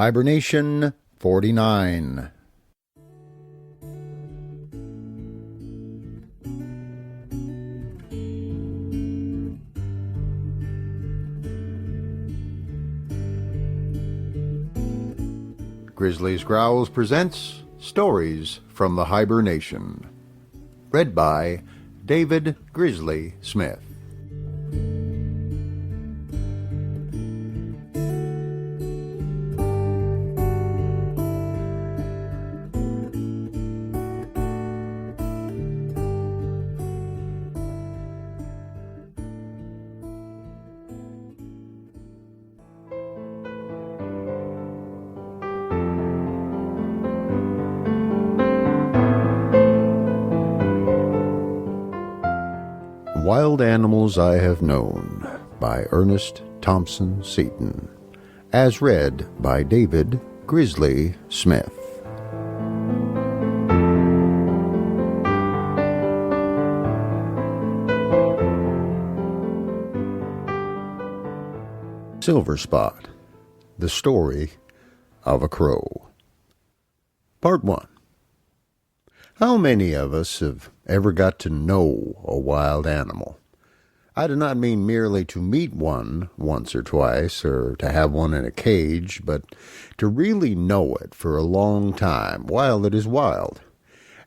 Hiber-Nation 49. Grizzly's Growls presents Stories from the Hiber-Nation. Read by David Grizzly Smith. Wild Animals I Have Known by Ernest Thompson Seton, as read by David Grizzly Smith. Silverspot, the Story of a Crow. Part 1. How many of us have ever got to know a wild animal? I do not mean merely to meet one once or twice, or to have one in a cage, but to really know it for a long time while it is wild,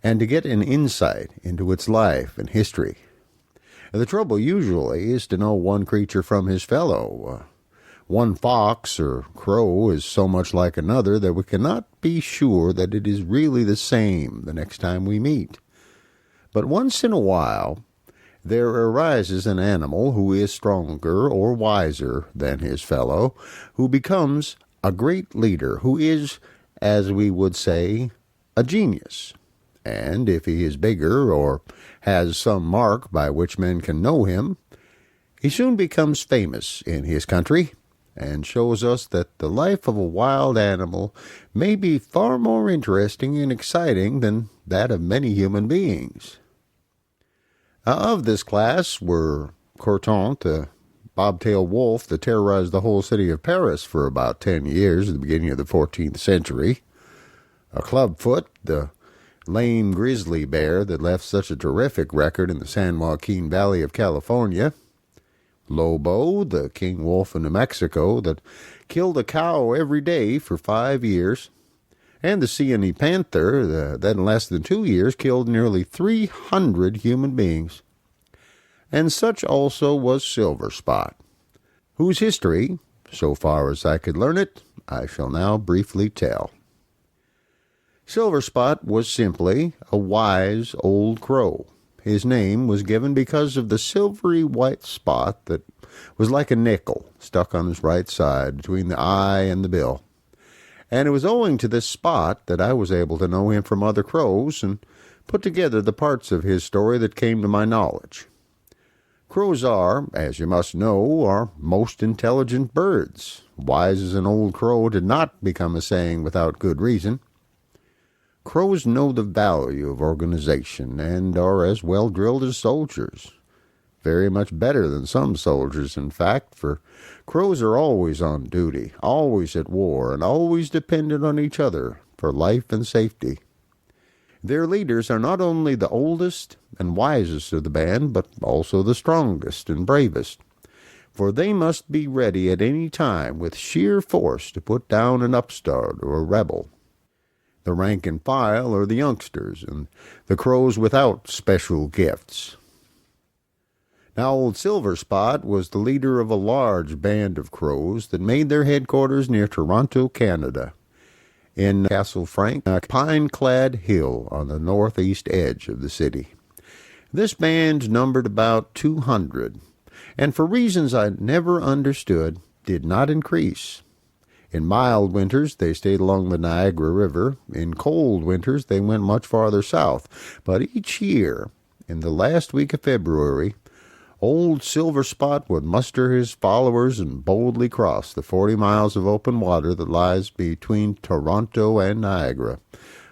and to get an insight into its life and history. The trouble usually is to know one creature from his fellow. One fox or crow is so much like another that we cannot be sure that it is really the same the next time we meet. But once in a while, there arises an animal who is stronger or wiser than his fellow, who becomes a great leader, who is, as we would say, a genius. And if he is bigger or has some mark by which men can know him, he soon becomes famous in his country, and shows us that the life of a wild animal may be far more interesting and exciting than that of many human beings. Of this class were Crow&quot, the bobtail wolf that terrorized the whole city of Paris for about 10 years at the beginning of the 14th century, a clubfoot, the lame grizzly bear that left such a terrific record in the San Joaquin Valley of California, Lobo, the king wolf in New Mexico that killed a cow every day for 5 years, and the Sienese panther that in less than 2 years killed nearly 300 human beings. And such also was Silverspot, whose history, so far as I could learn it, I shall now briefly tell. Silverspot was simply a wise old crow. His name was given because of the silvery white spot that was like a nickel stuck on his right side between the eye and the bill. And it was owing to this spot that I was able to know him from other crows and put together the parts of his story that came to my knowledge. Crows are, as you must know, are most intelligent birds. Wise as an old crow did not become a saying without good reason. Crows know the value of organization and are as well drilled as soldiers. Very much better than some soldiers, in fact, for crows are always on duty, always at war, and always dependent on each other for life and safety. Their leaders are not only the oldest and wisest of the band, but also the strongest and bravest, for they must be ready at any time with sheer force to put down an upstart or a rebel. The rank and file are the youngsters, and the crows without special gifts. Now old Silverspot was the leader of a large band of crows that made their headquarters near Toronto, Canada, in Castle Frank, a pine-clad hill on the northeast edge of the city. This band numbered about 200, and for reasons I never understood, did not increase. In mild winters, they stayed along the Niagara River. In cold winters, they went much farther south. But each year, in the last week of February, old Silverspot would muster his followers and boldly cross the 40 miles of open water that lies between Toronto and Niagara.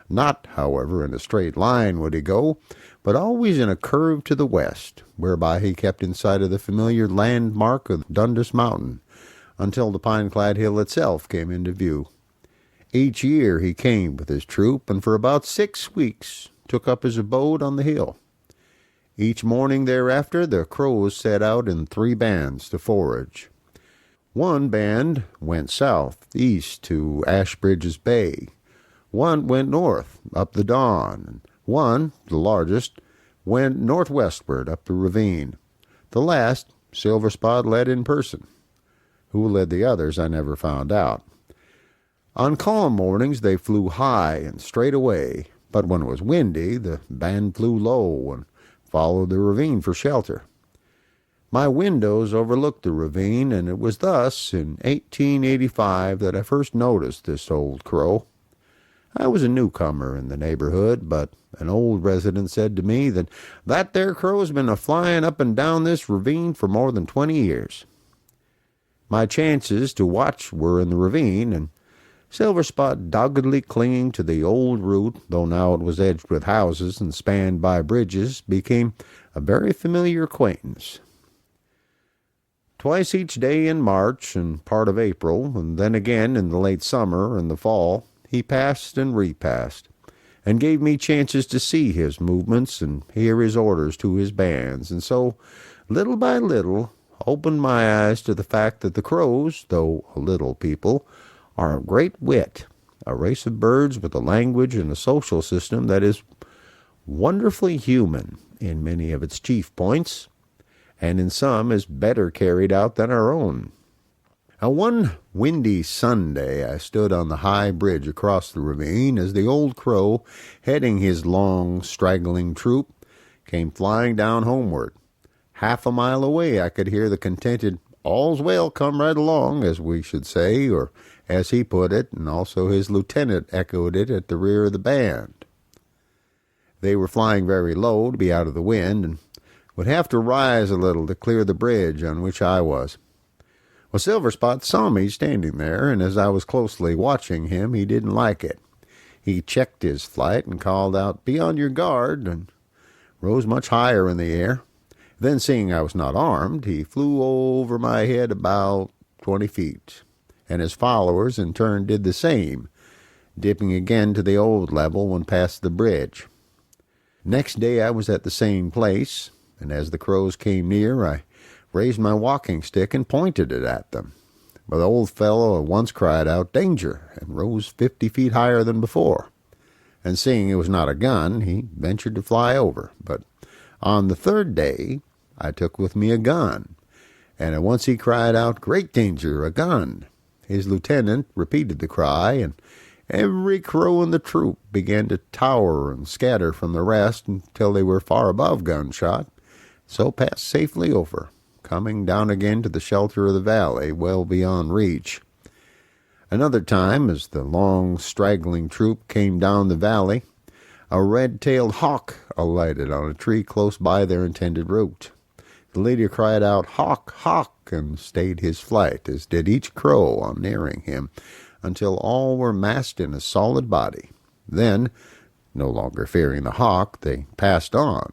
Not, however, in a straight line would he go, but always in a curve to the west, whereby he kept in sight of the familiar landmark of Dundas Mountain, until the pine-clad hill itself came into view. Each year he came with his troop, and for about 6 weeks took up his abode on the hill. Each morning thereafter the crows set out in 3 bands to forage. One band went south-east to Ashbridge's Bay. One went north, up the Don, and one, the largest, went northwestward up the ravine. The last, Silverspot led in person. Who led the others I never found out. On calm mornings they flew high and straight away, but when it was windy the band flew low and followed the ravine for shelter. My windows overlooked the ravine, and it was thus, in 1885, that I first noticed this old crow. I was a newcomer in the neighborhood, but an old resident said to me that there crow's been a-flying up and down this ravine for more than 20 years. My chances to watch were in the ravine, and Silverspot, doggedly clinging to the old route, though now it was edged with houses and spanned by bridges, became a very familiar acquaintance. Twice each day in March and part of April, and then again in the late summer and the fall, he passed and repassed, and gave me chances to see his movements and hear his orders to his bands, and so, little by little, opened my eyes to the fact that the crows, though a little people, are of great wit, a race of birds with a language and a social system that is wonderfully human in many of its chief points, and in some is better carried out than our own. One windy Sunday I stood on the high bridge across the ravine as the old crow, heading his long, straggling troop, came flying down homeward. Half a mile away I could hear the contented "All's well, come right along," as we should say, or as he put it, and also his lieutenant echoed it at the rear of the band. They were flying very low to be out of the wind, and would have to rise a little to clear the bridge on which I was. Well, Silverspot saw me standing there, and as I was closely watching him, he didn't like it. He checked his flight and called out, "Be on your guard," and rose much higher in the air. Then, seeing I was not armed, he flew over my head about 20 feet, and his followers in turn did the same, dipping again to the old level when past the bridge. Next day I was at the same place, and as the crows came near, I raised my walking stick and pointed it at them. But the old fellow at once cried out, "Danger!" and rose 50 feet higher than before. And seeing it was not a gun, he ventured to fly over. But on the 3rd day, I took with me a gun, and at once he cried out, "Great danger, a gun!" His lieutenant repeated the cry, and every crow in the troop began to tower and scatter from the rest until they were far above gunshot, so passed safely over, coming down again to the shelter of the valley, well beyond reach. Another time, as the long, straggling troop came down the valley, a red-tailed hawk alighted on a tree close by their intended route. The leader cried out, "Hawk, hawk," and stayed his flight, as did each crow on nearing him, until all were massed in a solid body. Then, no longer fearing the hawk, they passed on.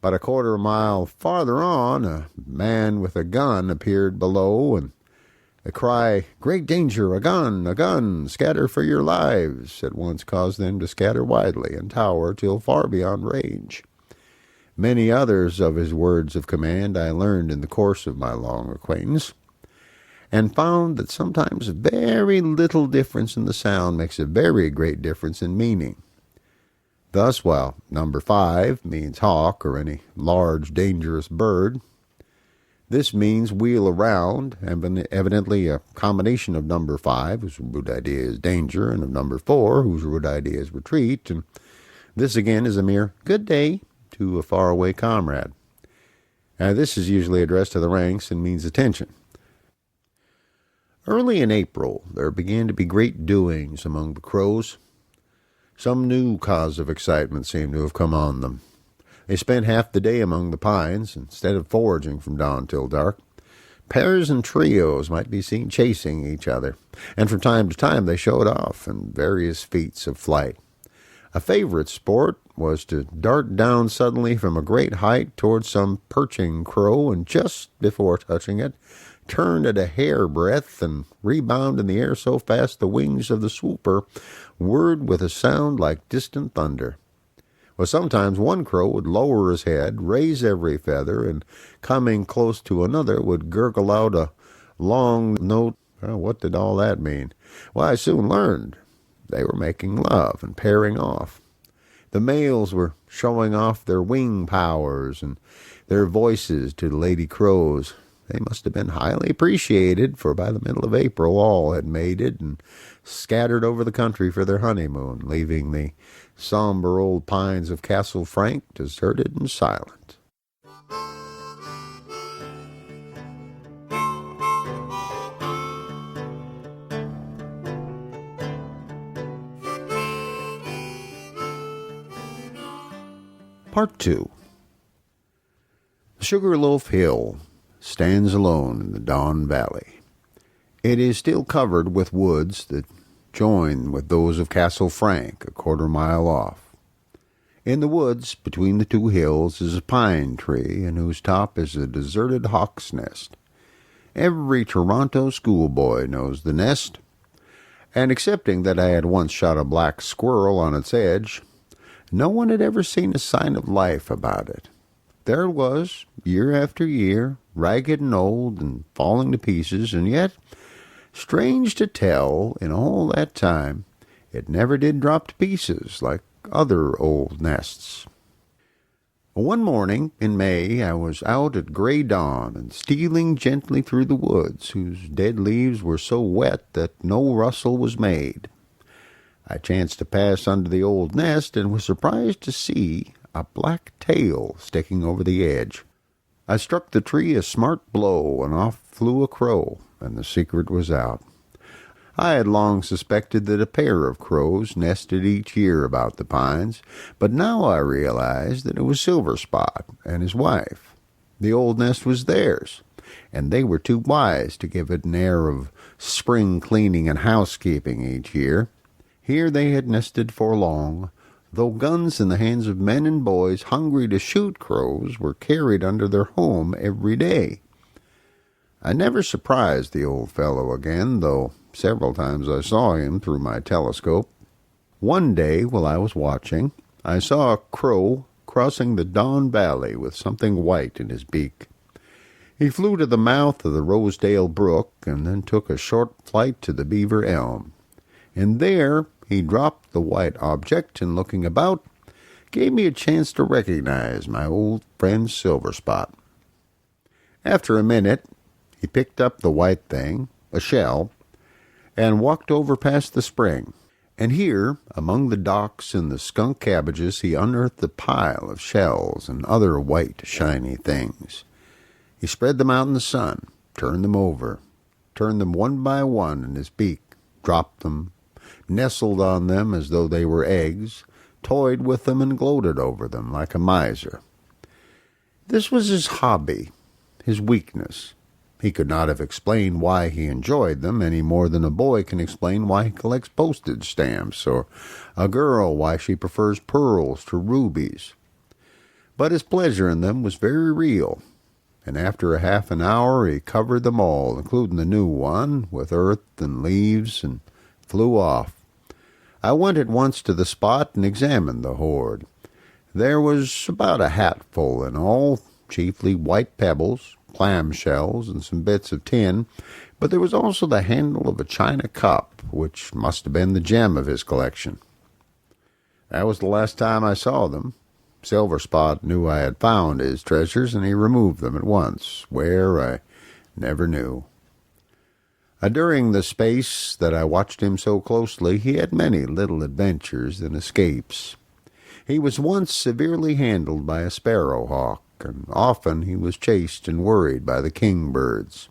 But a quarter mile farther on, a man with a gun appeared below, and the cry, "Great danger, a gun, scatter for your lives," at once caused them to scatter widely and tower till far beyond range. Many others of his words of command I learned in the course of my long acquaintance, and found that sometimes very little difference in the sound makes a very great difference in meaning. Thus, while number 5 means hawk or any large, dangerous bird, this means wheel around, and evidently a combination of number 5, whose root idea is danger, and of number 4, whose root idea is retreat, and this again is a mere good day to a faraway comrade. This is usually addressed to the ranks and means attention. Early in April, there began to be great doings among the crows. Some new cause of excitement seemed to have come on them. They spent half the day among the pines, instead of foraging from dawn till dark. Pairs and trios might be seen chasing each other, and from time to time they showed off in various feats of flight. A favorite sport was to dart down suddenly from a great height towards some perching crow, and just before touching it, turn at a hair-breadth and rebound in the air so fast the wings of the swooper whirred with a sound like distant thunder. Well, sometimes one crow would lower his head, raise every feather, and coming close to another would gurgle out a long note. Well, what did all that mean? Well, I soon learned. They were making love and pairing off. The males were showing off their wing powers and their voices to the lady crows. They must have been highly appreciated, for by the middle of April all had mated and scattered over the country for their honeymoon, leaving the somber old pines of Castle Frank deserted and silent. Part 2. Sugarloaf Hill stands alone in the Don Valley. It is still covered with woods that join with those of Castle Frank, a quarter-mile off. In the woods between the two hills is a pine tree, in whose top is a deserted hawk's nest. Every Toronto schoolboy knows the nest, and excepting that I had once shot a black squirrel on its edge, no one had ever seen a sign of life about it. There it was, year after year, ragged and old and falling to pieces, and yet, strange to tell, in all that time, it never did drop to pieces like other old nests. One morning in May I was out at gray dawn and stealing gently through the woods, whose dead leaves were so wet that no rustle was made. I chanced to pass under the old nest and was surprised to see a black tail sticking over the edge. I struck the tree a smart blow, and off flew a crow, and the secret was out. I had long suspected that a pair of crows nested each year about the pines, but now I realized that it was Silverspot and his wife. The old nest was theirs, and they were too wise to give it an air of spring cleaning and housekeeping each year. Here they had nested for long, though guns in the hands of men and boys hungry to shoot crows were carried under their home every day. I never surprised the old fellow again, though several times I saw him through my telescope. One day, while I was watching, I saw a crow crossing the Don Valley with something white in his beak. He flew to the mouth of the Rosedale Brook and then took a short flight to the Beaver Elm. And there he dropped the white object, and looking about, gave me a chance to recognize my old friend Silverspot. After a minute, he picked up the white thing, a shell, and walked over past the spring. And here, among the docks and the skunk cabbages, he unearthed a pile of shells and other white, shiny things. He spread them out in the sun, turned them over, turned them one by one in his beak, dropped them, nestled on them as though they were eggs, toyed with them and gloated over them like a miser. This was his hobby, his weakness. He could not have explained why he enjoyed them any more than a boy can explain why he collects postage stamps, or a girl why she prefers pearls to rubies. But his pleasure in them was very real, and after a half an hour he covered them all, including the new one, with earth and leaves, and flew off. I went at once to the spot and examined the hoard. There was about a hatful in all, chiefly white pebbles, clam shells, and some bits of tin, but there was also the handle of a china cup, which must have been the gem of his collection. That was the last time I saw them. Silverspot knew I had found his treasures, and he removed them at once. Where, I never knew. During the space that I watched him so closely, he had many little adventures and escapes. He was once severely handled by a sparrowhawk, and often he was chased and worried by the kingbirds.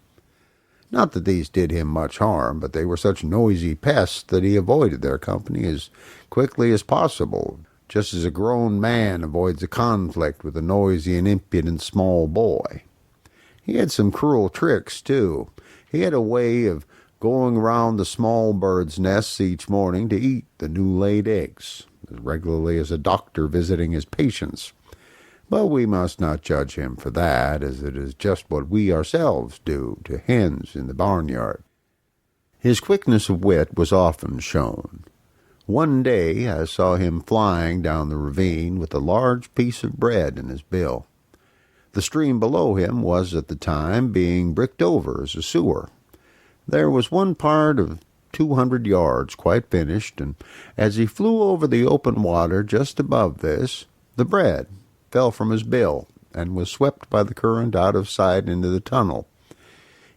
Not that these did him much harm, but they were such noisy pests that he avoided their company as quickly as possible, just as a grown man avoids a conflict with a noisy and impudent small boy. He had some cruel tricks, too. He had a way of going round the small birds' nests each morning to eat the new-laid eggs. as regularly as a doctor visiting his patients. But we must not judge him for that, as it is just what we ourselves do to hens in the barnyard. His quickness of wit was often shown. One day I saw him flying down the ravine with a large piece of bread in his bill. The stream below him was at the time being bricked over as a sewer. There was one part of 200 yards quite finished, and as he flew over the open water just above this, the bread fell from his bill and was swept by the current out of sight into the tunnel.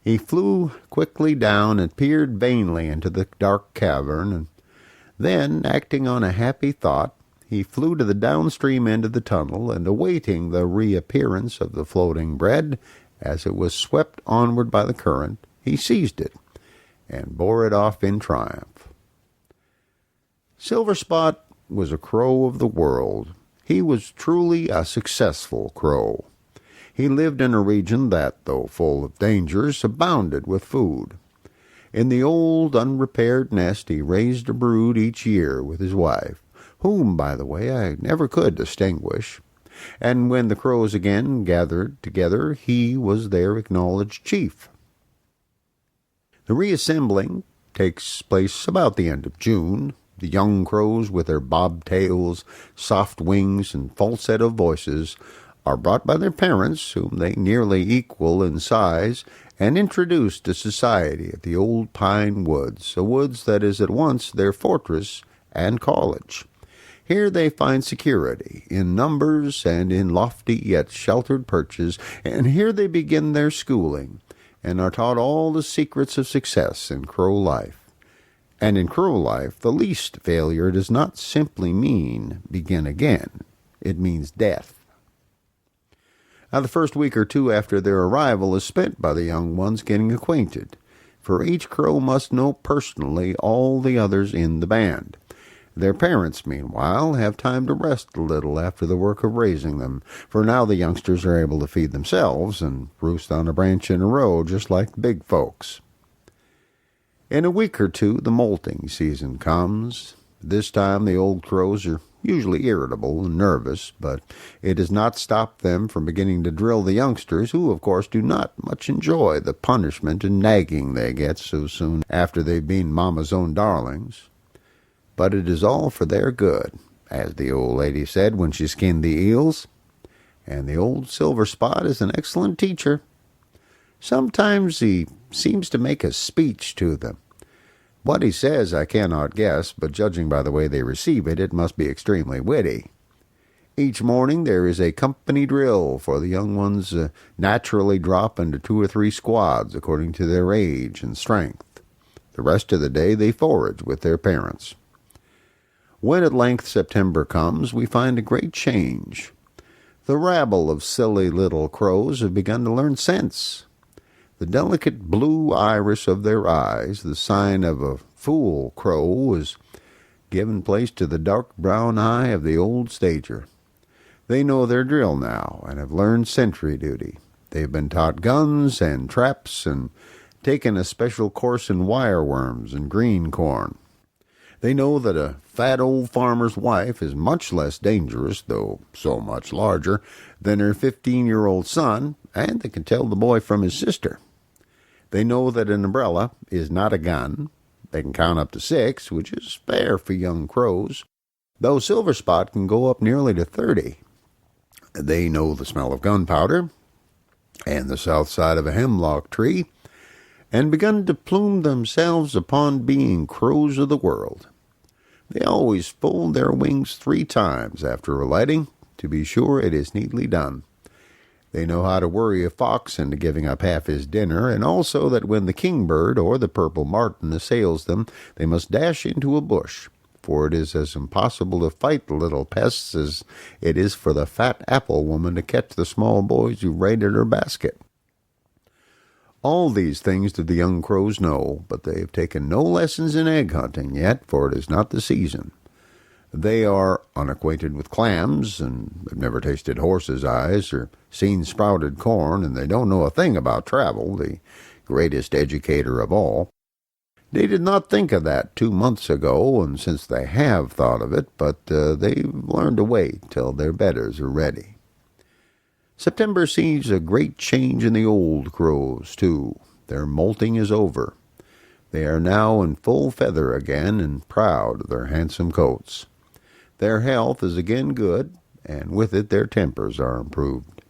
He flew quickly down and peered vainly into the dark cavern, and then, acting on a happy thought, he flew to the downstream end of the tunnel, and awaiting the reappearance of the floating bread as it was swept onward by the current, he seized it and bore it off in triumph. Silverspot was a crow of the world. He was truly a successful crow. He lived in a region that, though full of dangers, abounded with food. In the old unrepaired nest he raised a brood each year with his wife, whom, by the way, I never could distinguish, and when the crows again gathered together, he was their acknowledged chief. The reassembling takes place about the end of June. The young crows, with their bobtails, soft wings, and falsetto voices, are brought by their parents, whom they nearly equal in size, and introduced to society at the old pine woods, a woods that is at once their fortress and college. Here they find security, in numbers and in lofty yet sheltered perches, and here they begin their schooling, and are taught all the secrets of success in crow life. And in crow life, the least failure does not simply mean begin again. It means death. Now, the first week or two after their arrival is spent by the young ones getting acquainted, for each crow must know personally all the others in the band. Their parents, meanwhile, have time to rest a little after the work of raising them, for now the youngsters are able to feed themselves and roost on a branch in a row just like big folks. In a week or two, the molting season comes. This time the old crows are usually irritable and nervous, but it does not stop them from beginning to drill the youngsters, who, of course, do not much enjoy the punishment and nagging they get so soon after they've been Mama's own darlings. But it is all for their good, as the old lady said when she skinned the eels, and the old Silverspot is an excellent teacher. Sometimes he seems to make a speech to them. What he says I cannot guess, but judging by the way they receive it, it must be extremely witty. Each morning there is a company drill, for the young ones naturally drop into 2 or 3 squads according to their age and strength. The rest of the day they forage with their parents. When at length September comes, we find a great change. The rabble of silly little crows have begun to learn sense. The delicate blue iris of their eyes, the sign of a fool crow, is given place to the dark brown eye of the old stager. They know their drill now, and have learned sentry duty. They have been taught guns and traps, and taken a special course in wireworms and green corn. They know that a fat old farmer's wife is much less dangerous, though so much larger, than her 15-year-old son, and they can tell the boy from his sister. They know that an umbrella is not a gun. They can count up to 6, which is fair for young crows, though Silverspot can go up nearly to 30. They know the smell of gunpowder and the south side of a hemlock tree, and begun to plume themselves upon being crows of the world. They always fold their wings 3 times after alighting, to be sure it is neatly done. They know how to worry a fox into giving up half his dinner, and also that when the kingbird or the purple martin assails them, they must dash into a bush, for it is as impossible to fight the little pests as it is for the fat apple woman to catch the small boys who raided her basket. All these things do the young crows know, but they have taken no lessons in egg hunting yet, for it is not the season. They are unacquainted with clams, and have never tasted horses' eyes or seen sprouted corn, and they don't know a thing about travel, the greatest educator of all. They did not think of that 2 months ago, and since they have thought of it, but they've learned to wait till their bedders are ready. September sees a great change in the old crows, too. Their molting is over. They are now in full feather again and proud of their handsome coats. Their health is again good, and with it their tempers are improved.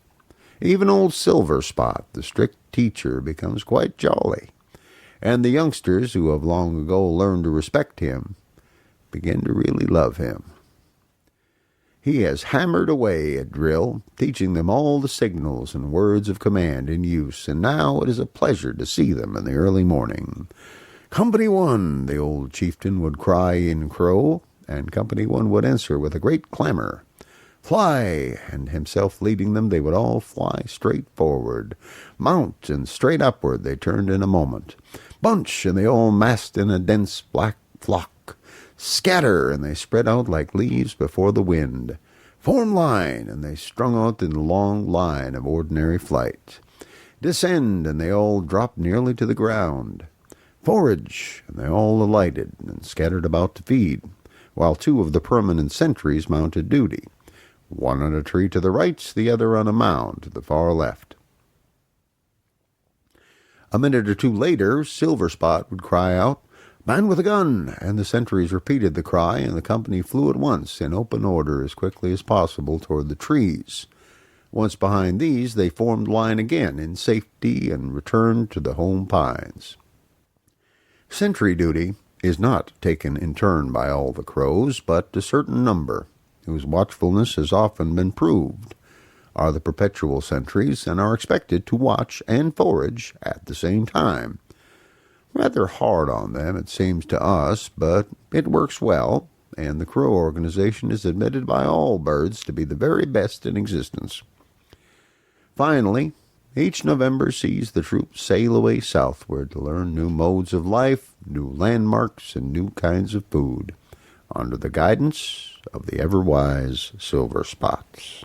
Even old Silverspot, the strict teacher, becomes quite jolly, and the youngsters, who have long ago learned to respect him, begin to really love him. He has hammered away at drill, teaching them all the signals and words of command in use, and now it is a pleasure to see them in the early morning. "Company 1, the old chieftain would cry in Crow, and Company 1 would answer with a great clamor. "Fly!" and himself leading them, they would all fly straight forward. "Mount!" and straight upward they turned in a moment. "Bunch!" and they all massed in a dense black flock. "Scatter!" and they spread out like leaves before the wind. "Form line!" and they strung out in a long line of ordinary flight. "Descend!" and they all dropped nearly to the ground. "Forage!" and they all alighted and scattered about to feed, while 2 of the permanent sentries mounted duty, one on a tree to the right, the other on a mound to the far left. A minute or 2 later, Silverspot would cry out, "Man with a gun!" and the sentries repeated the cry, and the company flew at once in open order as quickly as possible toward the trees. Once behind these, they formed line again in safety and returned to the home pines. Sentry duty is not taken in turn by all the crows, but a certain number, whose watchfulness has often been proved, are the perpetual sentries, and are expected to watch and forage at the same time. Rather hard on them, it seems to us, but it works well, and the crow organization is admitted by all birds to be the very best in existence. Finally, each November sees the troops sail away southward to learn new modes of life, new landmarks, and new kinds of food, under the guidance of the ever-wise Silverspots.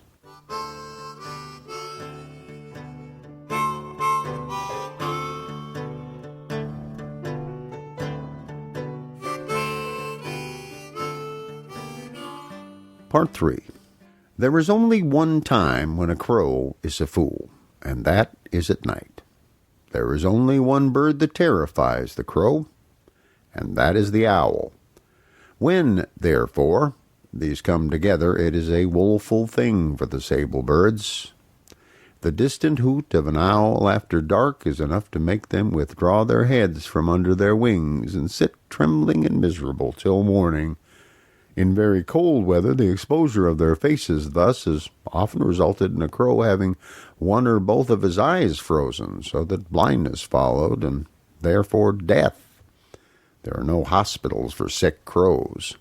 Part 3. There is only one time when a crow is a fool, and that is at night. There is only one bird that terrifies the crow, and that is the owl. When, therefore, these come together, it is a woeful thing for the sable birds. The distant hoot of an owl after dark is enough to make them withdraw their heads from under their wings and sit trembling and miserable till morning. In very cold weather, the exposure of their faces thus has often resulted in a crow having one or both of his eyes frozen, so that blindness followed, and therefore death. There are no hospitals for sick crows.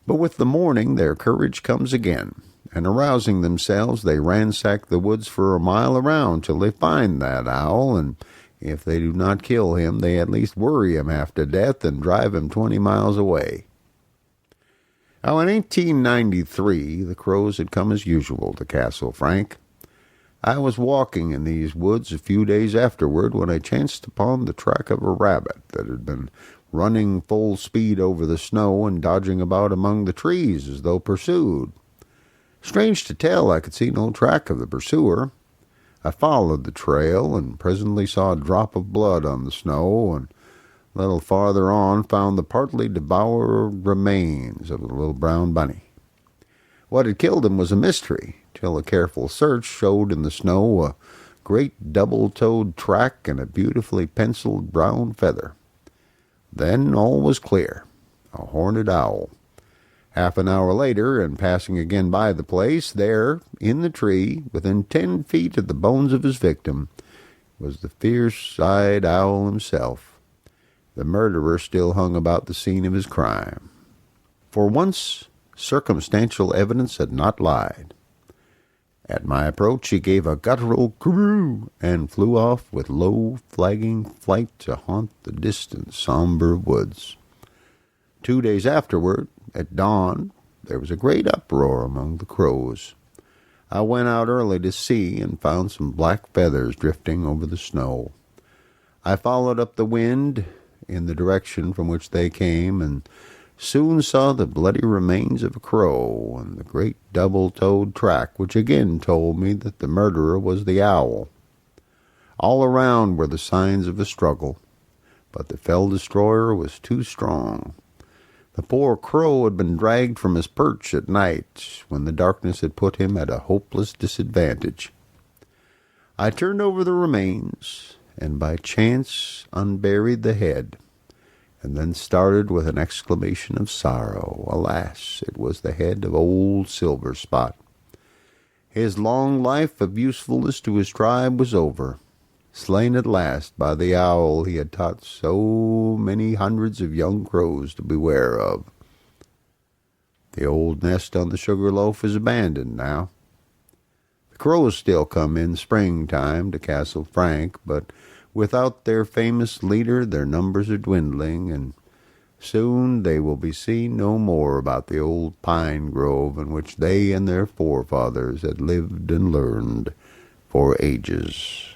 But with the morning their courage comes again, and arousing themselves, they ransack the woods for a mile around till they find that owl, and if they do not kill him, they at least worry him half to death and drive him 20 miles away. Now, in 1893, the crows had come as usual to Castle Frank. I was walking in these woods a few days afterward when I chanced upon the track of a rabbit that had been running full speed over the snow and dodging about among the trees as though pursued. Strange to tell, I could see no track of the pursuer. I followed the trail and presently saw a drop of blood on the snow, and a little farther on found the partly devoured remains of the little brown bunny. What had killed him was a mystery, till a careful search showed in the snow a great double-toed track and a beautifully penciled brown feather. Then all was clear. A horned owl. Half an hour later, and passing again by the place, there, in the tree, within 10 feet of the bones of his victim, was the fierce-eyed owl himself. The murderer still hung about the scene of his crime. For once, circumstantial evidence had not lied. At my approach, he gave a guttural coo and flew off with low, flagging flight to haunt the distant, somber woods. 2 days afterward, at dawn, there was a great uproar among the crows. I went out early to see and found some black feathers drifting over the snow. I followed up the wind in the direction from which they came, and soon saw the bloody remains of a crow and the great double-toed track which again told me that the murderer was the owl. All around were the signs of a struggle, but the fell destroyer was too strong. The poor crow had been dragged from his perch at night, when the darkness had put him at a hopeless disadvantage. I turned over the remains, and by chance unburied the head, and then started with an exclamation of sorrow. Alas, it was the head of old Silverspot. His long life of usefulness to his tribe was over, slain at last by the owl he had taught so many hundreds of young crows to beware of. The old nest on the Sugarloaf is abandoned now. The crows still come in springtime to Castle Frank, but without their famous leader their numbers are dwindling, and soon they will be seen no more about the old pine grove in which they and their forefathers had lived and learned for ages.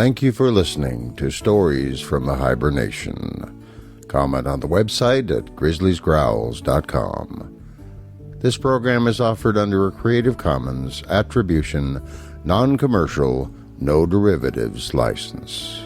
Thank you for listening to Stories from the Hiber-Nation. Comment on the website at grizzliesgrowls.com. This program is offered under a Creative Commons Attribution, Non-Commercial, No Derivatives license.